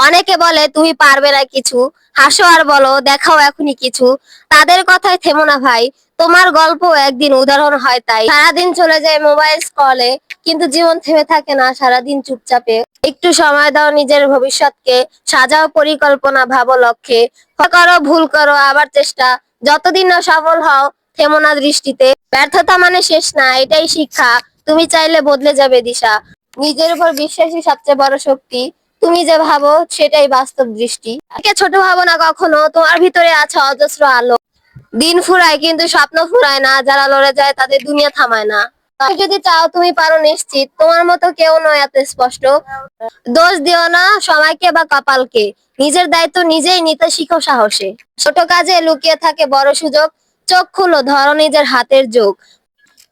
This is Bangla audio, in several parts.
অনেকে বলে তুমি পারবে না কিছু, হাসো আর বলো দেখাও এখনই কিছু। তাদের কথায় থেমো না ভাই, তোমার গল্প একদিন উদাহরণ হয়। তাই সারাদিন চলে যায় মোবাইল স্ক্রলে, কিন্তু জীবন থেমে থাকে না সারাদিন চুপচাপে। একটু সময় দাও নিজের ভবিষ্যৎকে, সাজাও পরিকল্পনা, ভাবো লক্ষ্যে। করো ভুল, করো আবার চেষ্টা, যতদিন না সফল হও থেমো না দৃষ্টিতে। ব্যর্থতা মানে শেষ না, এটাই শিক্ষা। তুমি চাইলে বদলে যাবে দিশা। নিজের উপর বিশ্বাসই সবচেয়ে বড় শক্তি। তুমি যে ভাবো সেটাই বাস্তব দৃষ্টি। একে ছোট ভাবো না কখনো, তোমার ভিতরে আছে অজস্র আলো। দিন ফুরায় কিন্তু স্বপ্ন ফুরায় না, যারা লড়ে যায় তাদের দুনিয়া থামায় না। তুমি যদি চাও তুমি পারো নিশ্চিত, তোমার মতো কেউ নয় এত স্পষ্ট। দোষ দিও না সময়কে বা কপালকে, নিজের দায়িত্ব নিজেই নিতে শিখো সাহসে। ছোট কাজে লুকিয়ে থাকে বড় সুযোগ, চোখ খুলো ধরো নিজের হাতের যোগ।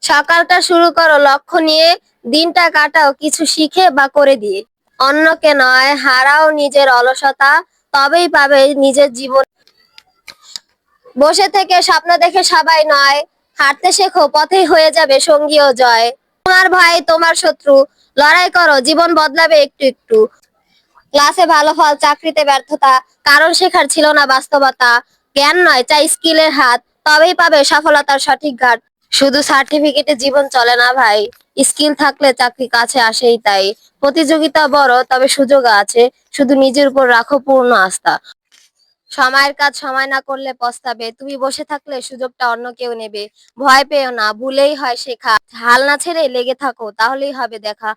সকালটা শুরু করো লক্ষ্য নিয়ে, দিনটা কাটাও কিছু শিখে বা করে দিয়ে। অন্যকে নয়, হারাও নিজের অলসতা, তবেই পাবে নিজের জীবন। বসে থেকে স্বপ্ন দেখে সবাই নয়, হাঁটতে শেখো পথেই হয়ে যাবে সঙ্গী ও জয়। তোমার ভাই তোমার শত্রু, লড়াই করো জীবন বদলাবে একটু একটু। ক্লাসে ভালো ফল চাকরিতে ব্যর্থতা, কারণ শেখার ছিল না বাস্তবতা। জ্ঞান নয় চাই স্কিলের হাত, তবেই পাবে সফলতার সঠিক ঘাট। শুধু সার্টিফিকেটে জীবন চলে না ভাই, স্কিল থাকলে চাকরি কাছে আসেই। তাই প্রতিযোগিতা বড় তবে সুযোগ আছে, শুধু নিজের উপর রাখো পূর্ণ আস্থা। সময়ের কাজ সময় না করলে পস্তাবে, তুমি বসে থাকলে সুযোগটা অন্য কেউ নেবে। ভয় পেও না, ভুলেই হয় শেখা। হাল না ছেড়ে লেগে থাকো, তাহলেই হবে দেখা।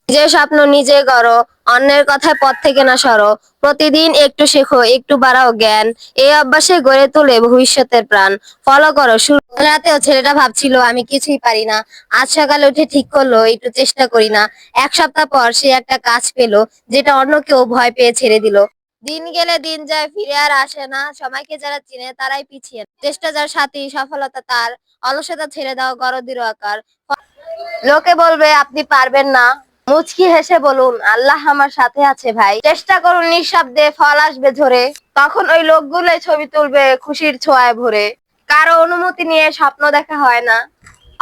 নিজের স্বপ্ন নিজে গড়ো, অন্যের কথায় পথ থেকে না সরো। প্রতিদিন একটু শেখো, একটু বাড়াও জ্ঞান, এই অভ্যাসে গড়ে তোলে ভবিষ্যতের প্রাণ। ফলো করো। শুরু রাতেও ছেলেটা ভাবছিল আমি কিছুই পারি না, আজ সকালে উঠে ঠিক করলো একটু চেষ্টা করি না। এক সপ্তাহ পর সে একটা কাজ পেলো, যেটা অন্য কেউ ভয় পেয়ে ছেড়ে দিল। দিন গেলে দিন যায়, ফিরে আর আসে না। সময়কে যারা চিনে তারাই পিছিয়ে, চেষ্টা যার সাথী সফলতা তার। অলসতা ছেড়ে দাও, গড় দৃঢ় আকার। লোকে বলবে আপনি পারবেন না, মুচকি হেসে বলুন আল্লাহ আমার সাথে আছে ভাই। চেষ্টা করুন নিঃশব্দে, ফল আসবে ঝরে। তখন ওই লোকগুলোই ছবি তুলবে খুশির ছোঁয়ায় ভরে। কারো অনুমতি নিয়ে স্বপ্ন দেখা হয় না,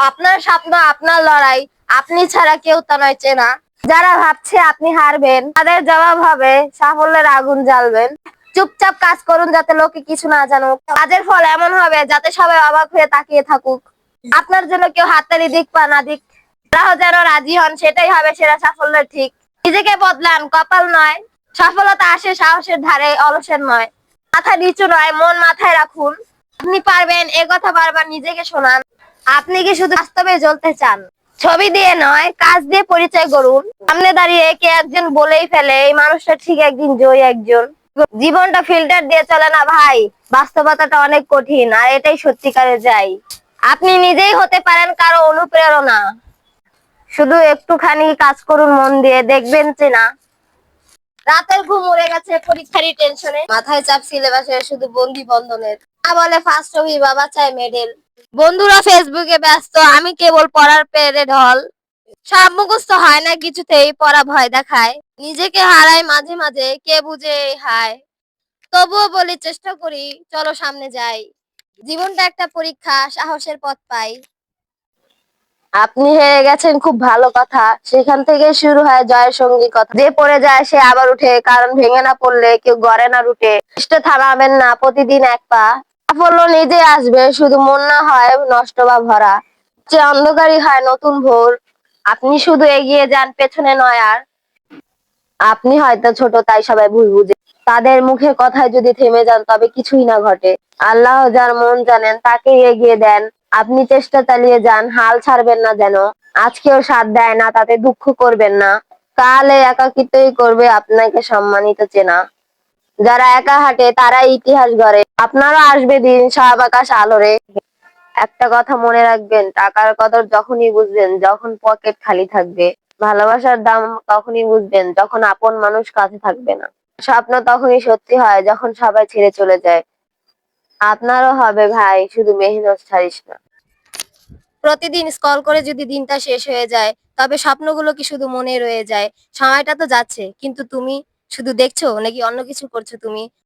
আপনার স্বপ্ন আপনার লড়াই, আপনি ছাড়া কেউ তা নয় চেনা। যারা ভাবছে আপনি হারবেন, তাদের জবাব হবে সাফল্যের আগুন জ্বালবেন। চুপচাপ কাজ করুন যাতে লোকে কিছু না জানুক, কাজের ফল এমন হবে যাতে সবাই অবাক হয়ে তাকিয়ে থাকুক। আপনার জন্য কেউ হাততালি দিক বা না দিক, আল্লাহ যেন রাজি হন, সেটাই হবে সেরা সাফল্যের ঠিক। নিজেকে বদলান, কপাল নয়, সফলতা আসে সাহসের ধারে, অলসের নয়। মাথা নিচু নয়, মন মাথায় রাখুন। আপনি পারবেন এ কথা বারবার নিজেকে শোনান। আপনি কি শুধু বাস্তবে জ্বলতে চান? ছবি দিয়ে নয়, কাজ দিয়ে পরিচয় গড়ুন। সামনে দাঁড়িয়ে কে একজন বলেই ফেলে এই মানুষটা ঠিক একদিন জয়ী একজন। জীবনটা ফিল্টার দিয়ে চলে না ভাই, বাস্তবতাটা অনেক কঠিন, আর এটাই সত্যিকারের যাই। আপনি নিজেই হতে পারেন কারো অনুপ্রেরণা, শুধু একটুখানি কাজ করুন মন দিয়ে, দেখবেন চেনা। রাতের ঘুম উড়ে গেছে পরীক্ষারই টেনশনে, মাথায় চাপ সিলেবাসের শুধু বন্দি বন্ধনের। না বলে ফার্স্ট হবি, বাবা চায় মেডেল। বন্ধুরা ফেসবুকে ব্যস্ত, আমি কেবল পড়ার পেরে ঢল। সব মুখস্থ হয় না কিছুতেই, পড়া ভয় দেখায়। নিজেকে হারাই মাঝে মাঝে, কে বুঝে এই হায়। তবুও বলি চেষ্টা করি, চলো সামনে যাই। জীবনটা একটা পরীক্ষা, সাহসের পথ পাই। আপনি হেরে গেছেন খুব ভালো কথা, সেখান থেকে শুরু হয় জয়ের সঙ্গী কথা। যে পড়ে যায় সে আবার উঠে, কারণ ভেঙে না পড়লে কেউ গড়ে না রুটে। চেষ্টা থামাবেন না, প্রতিদিন এক পা। সাফল্য নিজে আসবে, শুধু মন না হয় নষ্ট বা ভরা। যে অন্ধকারই হয় নতুন ভোর, আপনি শুধু এগিয়ে যান, পেছনে নয় আর। আপনি হয়তো ছোট তাই সবাই ভুল বুঝে, তাদের মুখের কথায় যদি থেমে যান তবে কিছুই না ঘটে। আল্লাহ যার মন জানেন তাকেই এগিয়ে দেন। আপনি চেষ্টা চালিয়ে যান, হাল ছাড়বেন না যেন। আজকেও সাথ দেয় না তাতে দুঃখ করবেন না, কাল এই একাকিত্বই করবে আপনাকে সম্মানিত চেনা। যারা একা হাঁটে তারাই ইতিহাস গড়ে, আপনারও আসবে দিন সব আকাশ আলোরে। একটা কথা মনে রাখবেন, টাকার কদর যখনই বুঝবেন যখন পকেট খালি থাকবে। ভালোবাসার দাম তখনই বুঝবেন যখন আপন মানুষ কাছে থাকবে না। স্বপ্ন তখনই সত্যি হয় যখন সবাই ছেড়ে চলে যায়। আপনারও হবে ভাই, শুধু মেহনত ছাড়িস না। প্রতিদিন স্ক্রল করে যদি দিনটা শেষ হয়ে যায়, তবে স্বপ্নগুলো কি শুধু মনে রয়ে যায়? সময়টা তো যাচ্ছে, কিন্তু তুমি শুধু দেখছো নাকি অন্য কিছু করছো তুমি?